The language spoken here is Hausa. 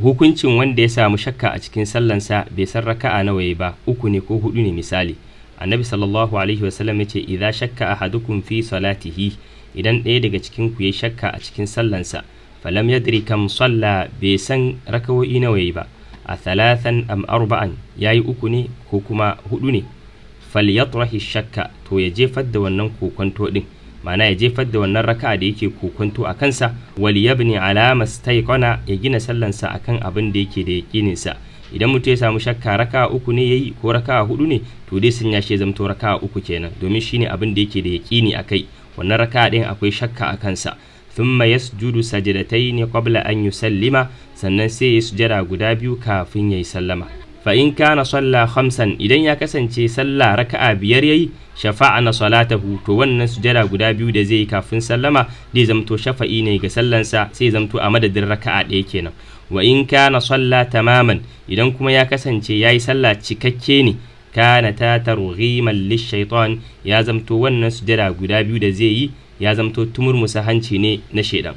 hukuncin wanda ya samu shakka a cikin sallansa bai san raka'a nawa yayi ba, 3 ne ko 4 ne misali. Annabi sallallahu alaihi wasallam yace idza shakka ahadukum fi salatihi, idan ɗaya daga cikin ku yayi shakka a cikin sallansa, falam yadri kam salla, bai san raka'o'i nawa yayi ba, a 3 am 4, yayi 3 ne ko kuma 4 ne, falyatrahi shakka, to ya jefar da wannan kokonto din, ma'ana ya jefar da wannan raka'a da yake kokonto a kansa, wal yabni ala mastayqana, ya gina sallansa akan abin da yake da yakinin sa. Idan mutum ya samu shakka raka'a 3 ne yayi ko raka'a 4 ne, to dai sun ya she zamto raka'a 3 kenan, domin shine abin da yake da yakini akai. Wannan raka'a din akwai shakka a kansa. Thumma yasjudu sajdatayn qabla an yusallima, sannan sai ya sujada guda 2 kafin yayi sallama. Fa in kana salla 5, idan ya kasance sallah raka'a 5 yayi, shafa'ana salatahu, to wannan sujada guda 2 da zai yi kafin sallama zai zamto shafa'i ne ga sallansa, sai zamto a madadin raka'a 1 kenan. Wa in kana salla tamaman, idan kuma ya kasance yayi sallah cikakke ne, kana ta targhiman lishaitan, ya zamto wannan sujada guda 2 da zai yi ya zamto tumurmusa hanci ne na shedan.